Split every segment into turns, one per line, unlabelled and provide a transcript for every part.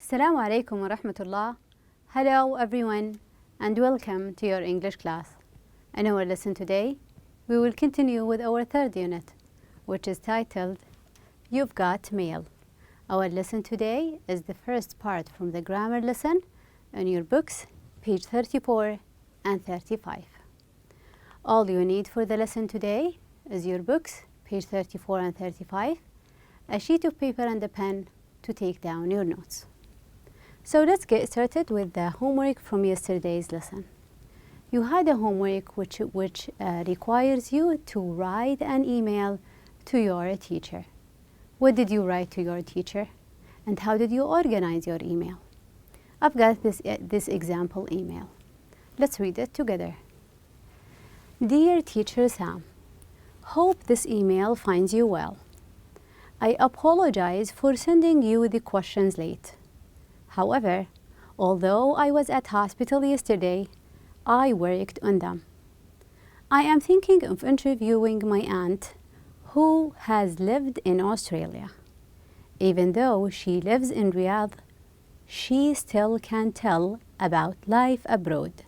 Assalamu alaikum wa rahmatullah. Hello everyone and welcome to your English class. In our lesson today, we will continue with our third unit, which is titled, You've Got Mail. Our lesson today is the first part from the grammar lesson in your books, page 34 and 35. All you need for the lesson today is your books, page 34 and 35, a sheet of paper and a pen to take down your notes. So let's get started with the homework from yesterday's lesson. You had a homework which requires you to write an email to your teacher. What did you write to your teacher? And how did you organize your email? I've got this example email. Let's read it together. Dear Teacher Sam, hope this email finds you well. I apologize for sending you the questions late. However, although I was at hospital yesterday, I worked on them. I am thinking of interviewing my aunt, who has lived in Australia. Even though she lives in Riyadh, she still can tell about life abroad.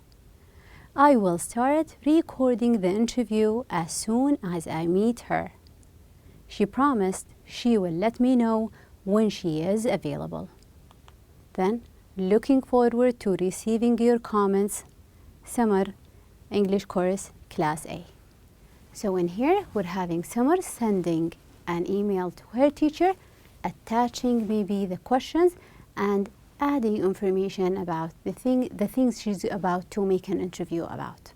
I will start recording the interview as soon as I meet her. She promised she will let me know when she is available. Then, looking forward to receiving your comments, Summer, English course, Class A. So in here, we're having Summer sending an email to her teacher, attaching maybe the questions and adding information about the things she's about to make an interview about.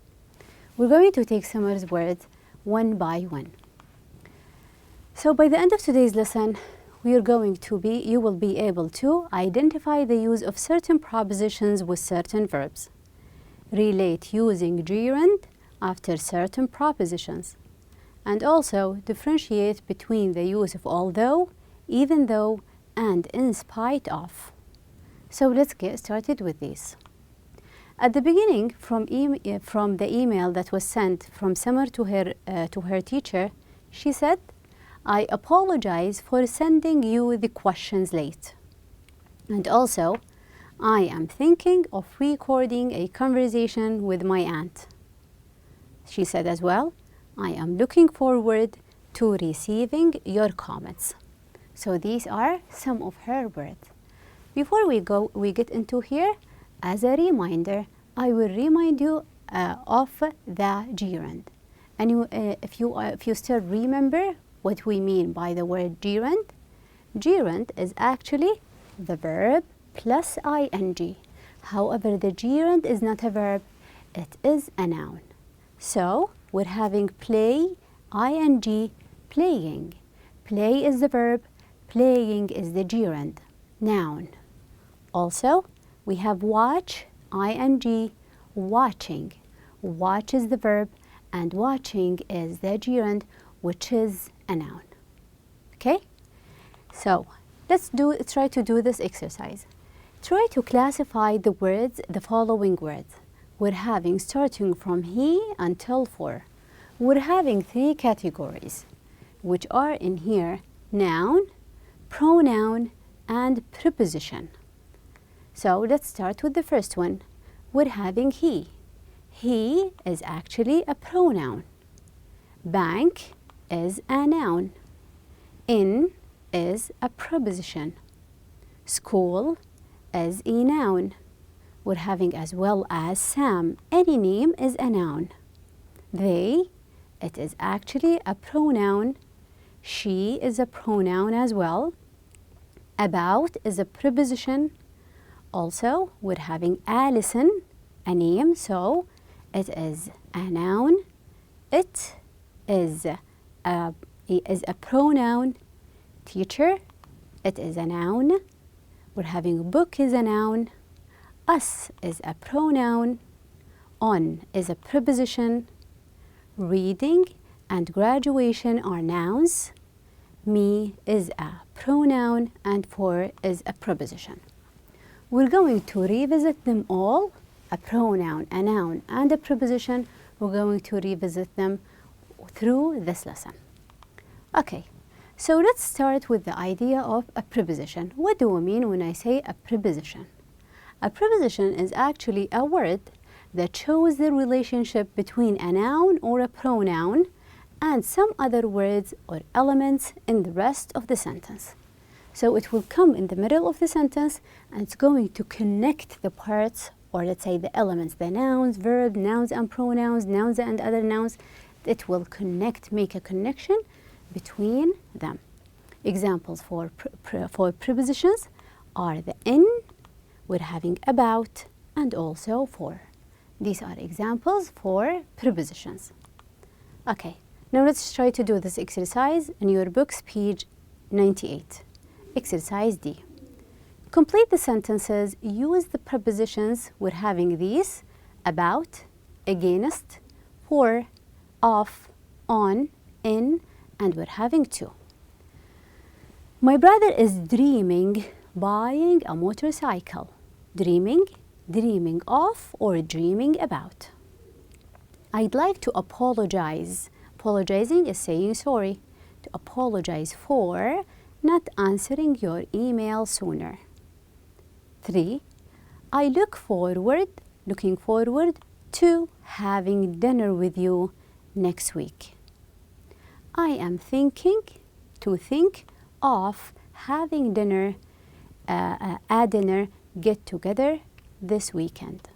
We're going to take Summer's words one by one. So by the end of today's lesson, you will be able to identify the use of certain prepositions with certain verbs, relate using gerund after certain prepositions, and also differentiate between the use of although, even though, and in spite of. So let's get started with these. At the beginning, from the email that was sent from Summer to her teacher, she said, I apologize for sending you the questions late. And also, I am thinking of recording a conversation with my aunt. She said as well, I am looking forward to receiving your comments. So these are some of her words. Before we get into here, as a reminder, I will remind you of the gerund. And if you still remember what we mean by the word gerund, gerund is actually the verb plus ing. However, the gerund is not a verb, it is a noun. So we're having play, ing, playing. Play is the verb, playing is the gerund, noun. Also, we have watch, ing, watching. Watch is the verb and watching is the gerund, which is a noun. Okay? So let's try to do this exercise. Try to classify the following words. We're having, starting from he until for, we're having three categories, which are in here, noun, pronoun, and preposition. So let's start with the first one. We're having he. He is actually a pronoun. Bank is a noun. In is a preposition. School is a noun. We're having as well as Sam. Any name is a noun. They, it is actually a pronoun. She is a pronoun as well. About is a preposition. Also, we're having Alison, a name, so it is a noun. It is a pronoun. Teacher, it is a noun. We're having book is a noun. Us is a pronoun. On is a preposition. Reading and graduation are nouns. Me is a pronoun and for is a preposition. We're going to revisit them all, a pronoun, a noun, and a preposition. We're going to revisit them through this lesson. Okay, So let's start with the idea of a preposition. What do I mean when I say a preposition? A preposition is actually a word that shows the relationship between a noun or a pronoun and some other words or elements in the rest of the sentence. So it will come in the middle of the sentence and it's going to connect the parts, or let's say the elements, the nouns, verbs, nouns and pronouns, nouns and other nouns. It will connect, make a connection between them. Examples for prepositions are the in, we're having about, and also for. These are examples for prepositions. Okay, now let's try to do this exercise in your books, page 98. Exercise D. Complete the sentences, use the prepositions. We're having these: about, against, for, of, on, in, and we're having to. My brother is dreaming buying a motorcycle. Dreaming, dreaming of, or dreaming about. I'd like to apologize. Apologizing is saying sorry. To apologize for not answering your email sooner. 3. I looking forward to having dinner with you next week. I am thinking, to think of having dinner, a dinner get together this weekend.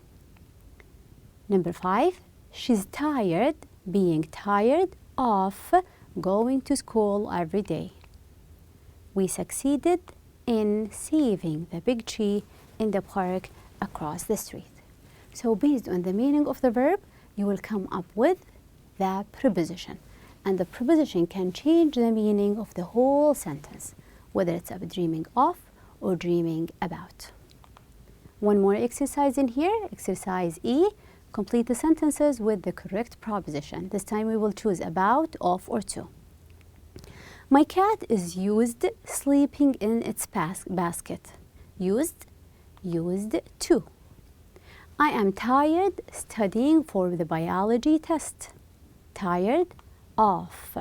Number 5, she's tired, being tired of going to school every day. We succeeded in saving the big tree in the park across the street. So based on the meaning of the verb, you will come up with the preposition. And the preposition can change the meaning of the whole sentence, whether it's about dreaming of or dreaming about. One more exercise in here, exercise E. Complete the sentences with the correct preposition. This time we will choose about, of, or to. My cat is used sleeping in its basket. Used to. I am tired studying for the biology test. Tired of.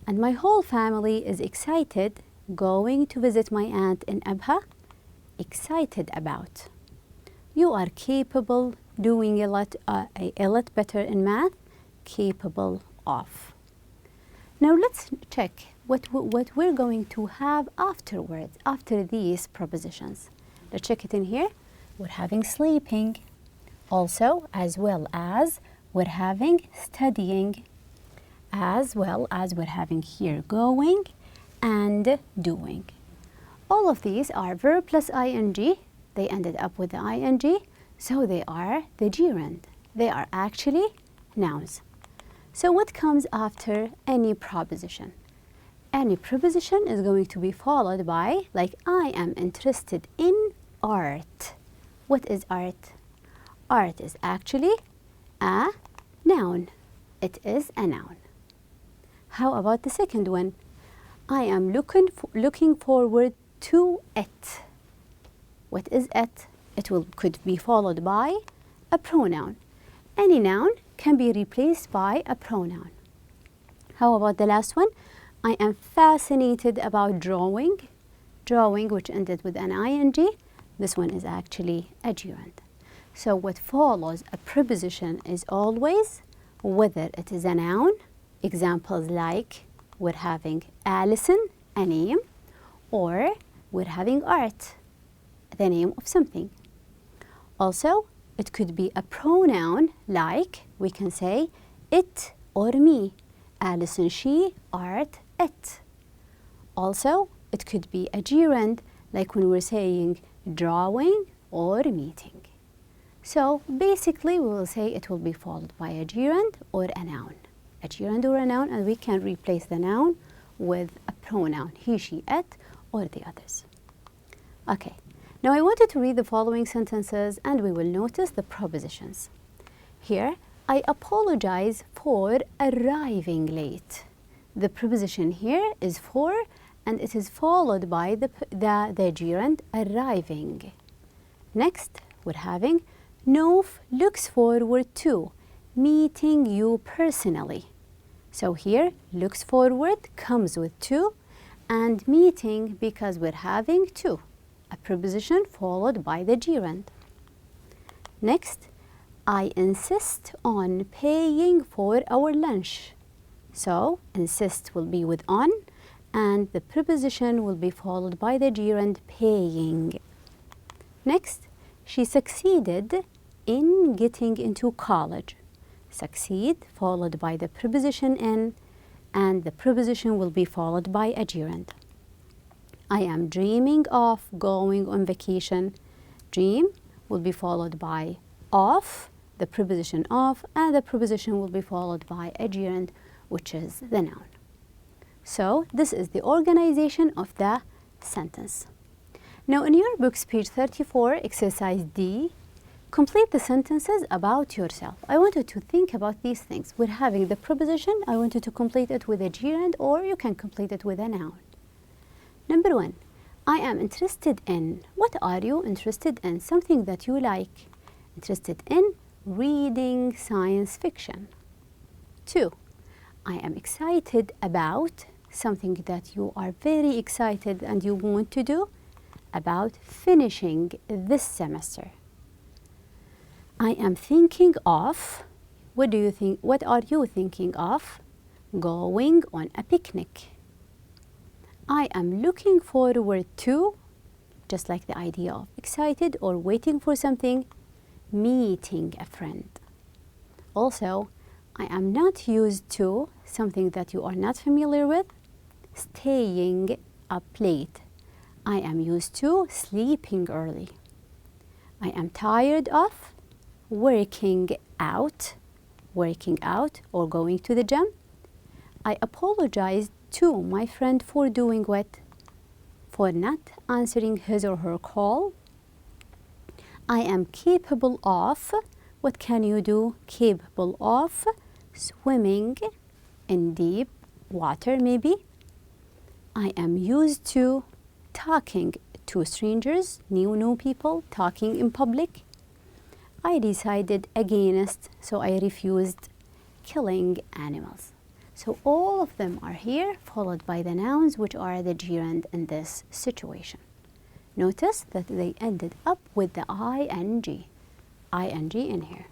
And my whole family is excited going to visit my aunt in Abha. Excited about. You are capable, doing a lot better in math. Capable of. Now let's check what we're going to have afterwards, after these prepositions. Let's check it in here. We're having sleeping. Also, as well as, we're having studying. As well as we're having here going and doing. All of these are verb plus ing. They ended up with the ing, so they are the gerund. They are actually nouns. So what comes after any preposition? Any preposition is going to be followed by, like, I am interested in art. What is art? Art is actually a noun. It is a noun. How about the second one? I am looking forward to it. What is it? It could be followed by a pronoun. Any noun can be replaced by a pronoun. How about the last one? I am fascinated about drawing. Drawing, which ended with an ing. This one is actually a gerund. So what follows a preposition is always whether it is a noun. Examples like we're having Alison, a name, or we're having art, the name of something. Also, it could be a pronoun, like we can say it or me. Alison, she, art, it. Also, it could be a gerund, like when we're saying drawing or meeting. So basically, we will say it will be followed by a gerund or a noun. A gerund or a noun, and we can replace the noun with a pronoun, he, she, it, or the others. Okay, now I wanted to read the following sentences and we will notice the prepositions. Here, I apologize for arriving late. The preposition here is for, and it is followed by the gerund arriving. Next, we're having Noof looks forward to meeting you personally. So here, looks forward comes with to, and meeting because we're having to, a preposition followed by the gerund. Next, I insist on paying for our lunch. So, insist will be with on, and the preposition will be followed by the gerund paying. Next, she succeeded in getting into college. Succeed followed by the preposition in, and the preposition will be followed by a gerund. I am dreaming of going on vacation. Dream will be followed by of, the preposition of, and the preposition will be followed by a gerund, which is the noun. So this is the organization of the sentence. Now in your books, page 34, exercise D, complete the sentences about yourself. I want you to think about these things. We're having the preposition. I want you to complete it with a gerund, or you can complete it with a noun. Number 1, I am interested in. What are you interested in? Something that you like. Interested in reading science fiction. 2, I am excited about something that you are very excited and you want to do, about finishing this semester. I am thinking of, what do you think, what are you thinking of? Going on a picnic. I am looking forward to, just like the idea of excited or waiting for something, meeting a friend. Also, I am not used to, something that you are not familiar with, staying up late. I am used to sleeping early. I am tired of working out or going to the gym. I apologize to my friend for doing what? For not answering his or her call. I am capable of, what can you do? Capable of swimming in deep water, maybe. I am used to talking to strangers, new people, talking in public. I decided against, so I refused killing animals. So all of them are here, followed by the nouns, which are the gerund in this situation. Notice that they ended up with the ing in here.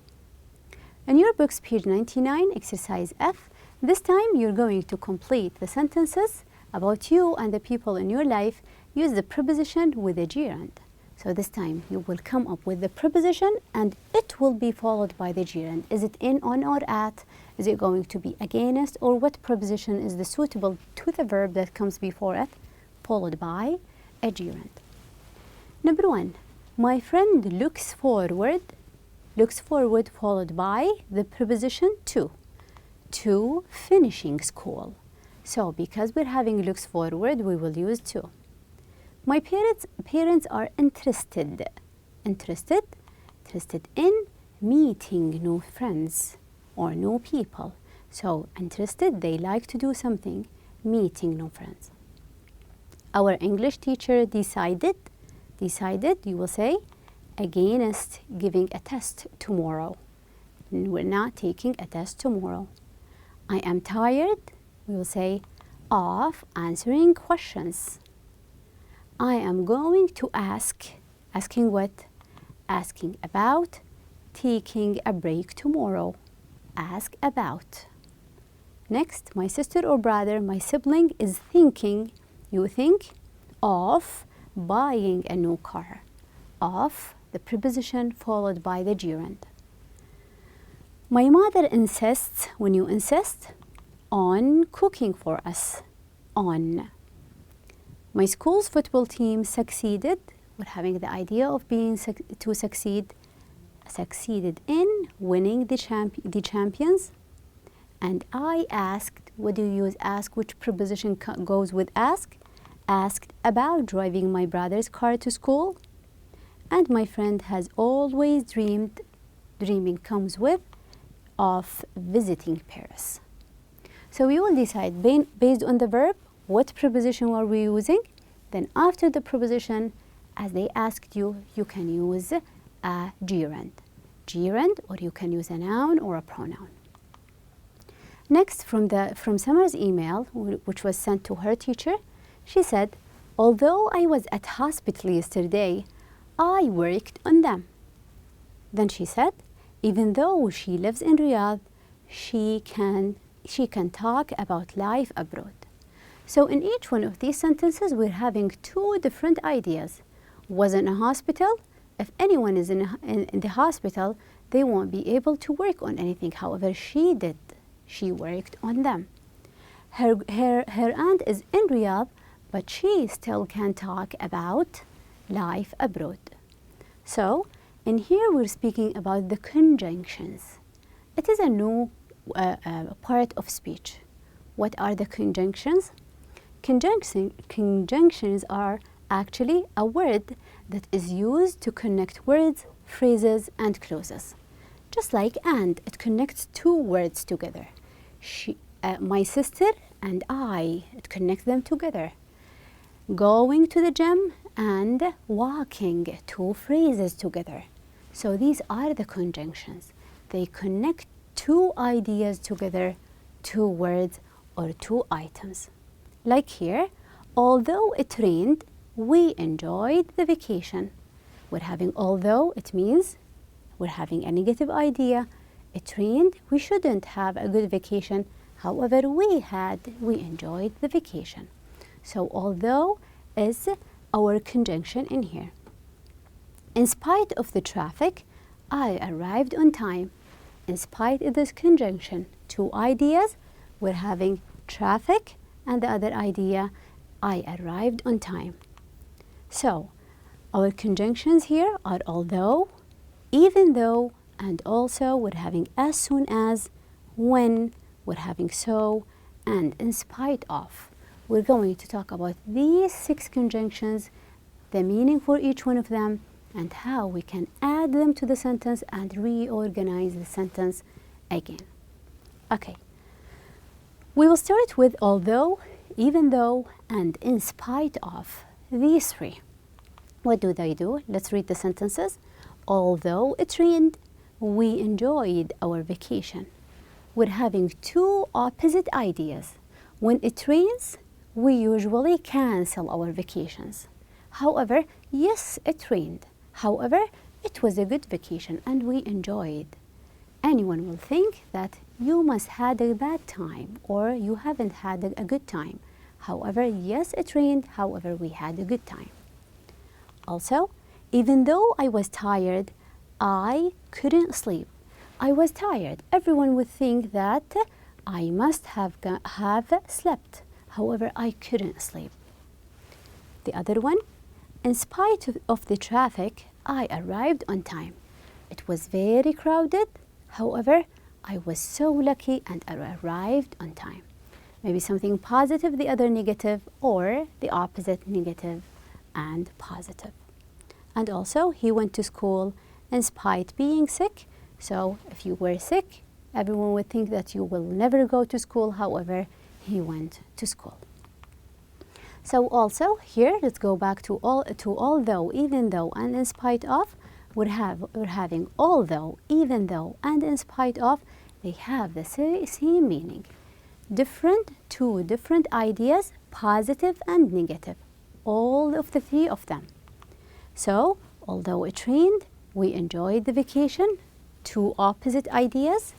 In your books, page 99, exercise F, this time you're going to complete the sentences about you and the people in your life. Use the preposition with a gerund. So this time you will come up with the preposition and it will be followed by the gerund. Is it in, on, or at? Is it going to be against, or what preposition is the suitable to the verb that comes before it, followed by a gerund? Number 1, my friend looks forward followed by the preposition to finishing school. So because we're having looks forward, we will use to. My parents are interested in meeting new friends or new people. So interested, they like to do something, meeting new friends. Our English teacher decided, you will say, against giving a test tomorrow. We're not taking a test tomorrow. I am tired, we will say, of answering questions. I am going to asking what? Asking about taking a break tomorrow. Ask about. Next, my sister or brother, my sibling is thinking, you think, of buying a new car. Of, the preposition followed by the gerund. My mother insists, when you insist, on cooking for us. On. My school's football team succeeded. We're having the idea of being to succeed. Succeeded in winning the champions. And I asked, what do you use ask? Which preposition goes with ask? Asked about driving my brother's car to school. And my friend has always dreamed, dreaming comes with, of visiting Paris. So we will decide based on the verb, what preposition are we using? Then after the preposition, as they asked you, you can use a gerund. Gerund, or you can use a noun or a pronoun. Next, from Summer's email, which was sent to her teacher, She said, although I was at hospital yesterday, I worked on them. Then she said, even though she lives in Riyadh, she can talk about life abroad. So in each one of these sentences, we're having two different ideas. Was in a hospital. If anyone is in the hospital, they won't be able to work on anything. However, she did. She worked on them. Her aunt is in Riyadh, but she still can talk about life abroad. So, in here we're speaking about the conjunctions. It is a new part of speech. What are the conjunctions? Conjunctions are actually a word that is used to connect words, phrases, and clauses. Just like and, it connects two words together. My sister and I, it connects them together. Going to the gym and walking, two phrases together. So these are the conjunctions. They connect two ideas together, two words or two items. Like here, although it rained, we enjoyed the vacation. We're having although, it means we're having a negative idea. It rained, we shouldn't have a good vacation. However, we enjoyed the vacation. So although is our conjunction in here. In spite of the traffic, I arrived on time. In spite of this conjunction, two ideas, we're having traffic and the other idea, I arrived on time. So our conjunctions here are although, even though, and also we're having as soon as, when, we're having so, and in spite of. We're going to talk about these 6 conjunctions, the meaning for each one of them, and how we can add them to the sentence and reorganize the sentence again. Okay. We will start with although, even though, and in spite of. These 3. What do they do? Let's read the sentences. Although it rained, we enjoyed our vacation. We're having two opposite ideas. When it rains, we usually cancel our vacations. However, yes, it rained. However, it was a good vacation and we enjoyed. Anyone will think that you must have had a bad time or you haven't had a good time. However, yes, it rained. However, we had a good time. Also, even though I was tired, I couldn't sleep. I was tired. Everyone would think that I must have slept. However, I couldn't sleep. The other one, in spite of the traffic, I arrived on time. It was very crowded. However, I was so lucky and I arrived on time. Maybe something positive, the other negative, or the opposite, negative and positive. And also, he went to school in spite being sick. So if you were sick, everyone would think that you will never go to school. However, he went to school. So also here, let's go back to although, even though, and in spite of. We're having although, even though, and in spite of. They have the same meaning. Two different ideas, positive and negative. All of the 3 of them. So, although it rained, we enjoyed the vacation. 2 opposite ideas.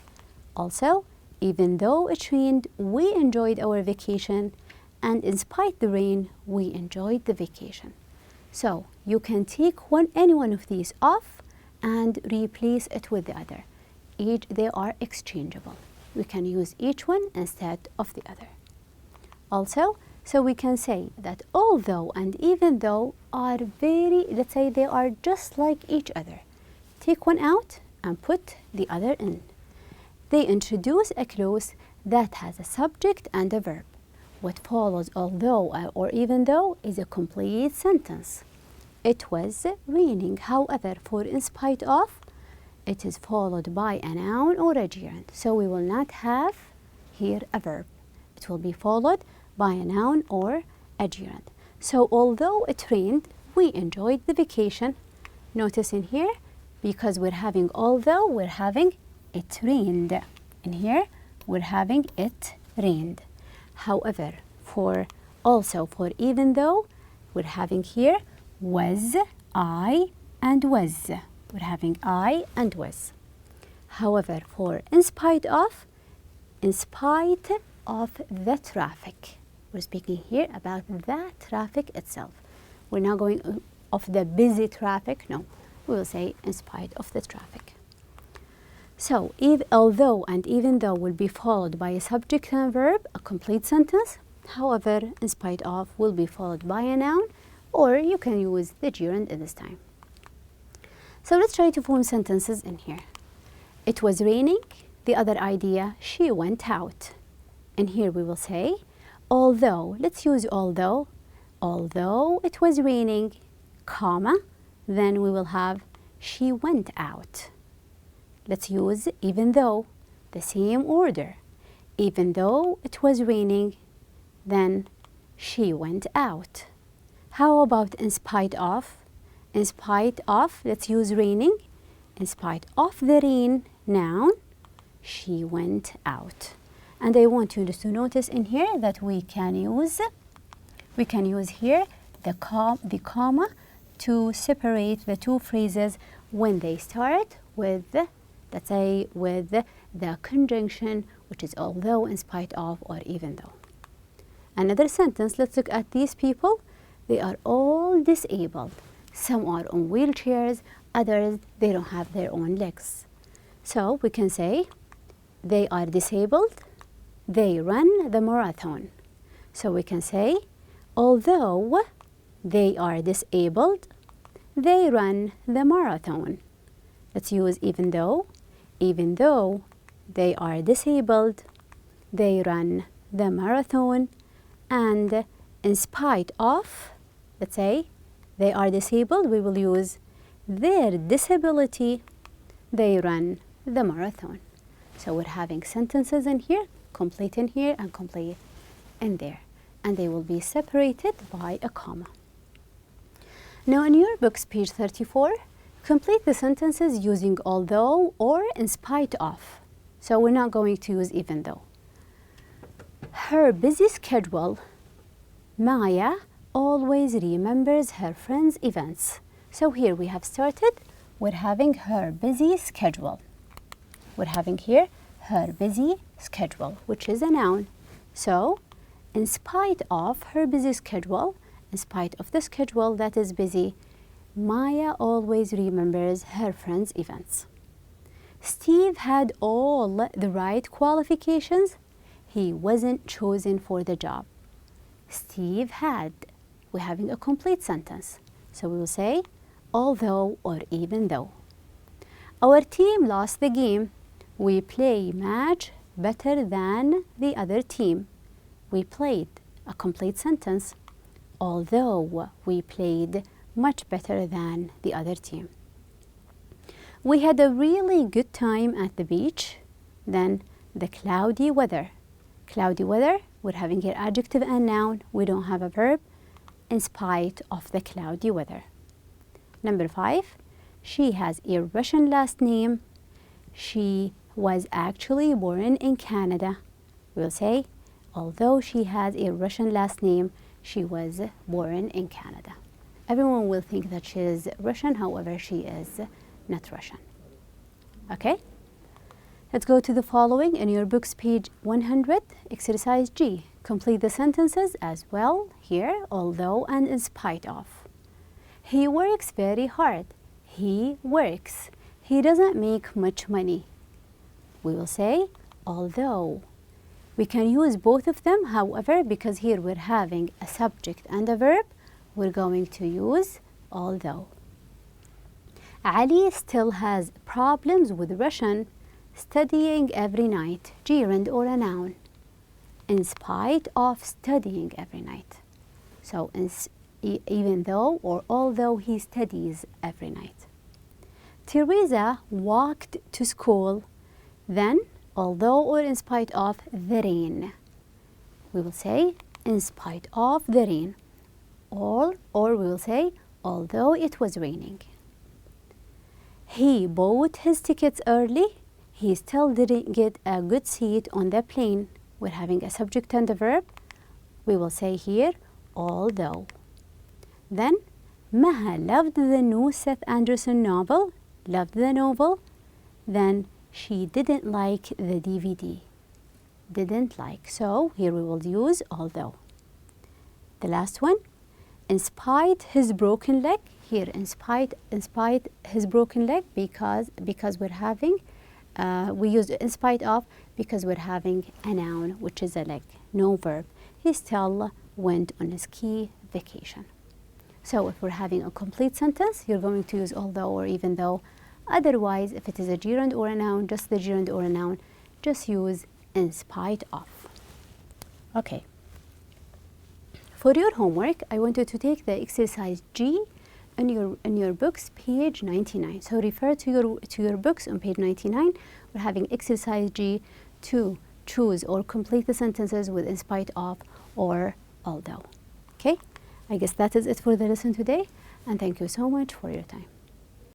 Also, even though it rained, we enjoyed our vacation. And in spite of the rain, we enjoyed the vacation. So, you can take any one of these off and replace it with the other. They are exchangeable. We can use each one instead of the other. Also, so we can say that although and even though are let's say they are just like each other. Take one out and put the other in. They introduce a clause that has a subject and a verb. What follows although or even though is a complete sentence. It was raining. However, for in spite of, it is followed by a noun or a gerund. So we will not have here a verb. It will be followed by a noun or a gerund. So although it rained, we enjoyed the vacation. Notice in here, because we're having although, we're having it rained. In here, we're having it rained. However, for Also for even though, we're having here was, I, and was. We're having I and was. However, for in spite of the traffic. We're speaking here about the traffic itself. We're not going of the busy traffic. No, we will say in spite of the traffic. So, although and even though will be followed by a subject and verb, a complete sentence. However, in spite of will be followed by a noun, or you can use the gerund at this time. So let's try to form sentences in here. It was raining. The other idea, she went out. And here we will say, although, let's use although it was raining, comma, then we will have she went out. Let's use even though, the same order. Even though it was raining, then she went out. How about in spite of? In spite of, let's use raining. In spite of the rain, noun, she went out. And I want you to notice in here that we can use here the comma to separate the two phrases when they start with, let's say, with the conjunction, which is although, in spite of, or even though. Another sentence, let's look at these people. They are all disabled. Some are on wheelchairs, others, they don't have their own legs. So we can say, they are disabled, they run the marathon. So we can say, although they are disabled, they run the marathon. Let's use even though they are disabled, they run the marathon. And in spite of, let's say, they are disabled, we will use their disability, they run the marathon. So we're having sentences in here, complete in here, and complete in there. And they will be separated by a comma. Now in your books, page 34, complete the sentences using although or in spite of. So we're not going to use even though. Her busy schedule, Maya always remembers her friends' events. So here we have started, we're having her busy schedule. We're having here her busy schedule, which is a noun. So, in spite of her busy schedule, in spite of the schedule that is busy, Maya always remembers her friends' events. Steve had all the right qualifications. He wasn't chosen for the job. Steve had. We're having a complete sentence. So we will say, although or even though. Our team lost the game. We play match better than the other team. We played. A complete sentence. Although we played much better than the other team. We had a really good time at the beach. Then the cloudy weather. Cloudy weather, we're having here adjective and noun. We don't have a verb. In spite of the cloudy weather. Number 5, she has a Russian last name. She was actually born in Canada. We'll say, although she has a Russian last name, she was born in Canada. Everyone will think that she is Russian, however, she is not Russian. Okay? Let's go to the following in your book's page 100, exercise G. Complete the sentences as well here, although and in spite of. He works very hard. He works. He doesn't make much money. We will say, although. We can use both of them, however, because here we're having a subject and a verb, we're going to use although. Ali still has problems with Russian, studying every night, gerund or a noun. In spite of studying every night. So even though or although he studies every night. Teresa walked to school, then although or in spite of the rain. We will say in spite of the rain. Or we will say although it was raining. He bought his tickets early. He still didn't get a good seat on the plane. We're having a subject and a verb. we will say here although. Then Maha loved the new Seth Anderson novel, loved the novel. Then she didn't like the DVD. Didn't like. So here we will use although. The last one, in spite his broken leg. Here, in spite his broken leg, because we're having, we use in spite of because we're having a noun, which is a leg, no verb. He still went on a ski vacation. So if we're having a complete sentence, you're going to use although or even though. Otherwise, if it is a gerund or a noun, just the gerund or a noun, just use in spite of. Okay. For your homework, I want you to take the exercise G in your books, page 99. So refer to your books on page 99. We're having exercise G to choose or complete the sentences with in spite of or although. Okay? I guess that is it for the lesson today, and thank you so much for your time.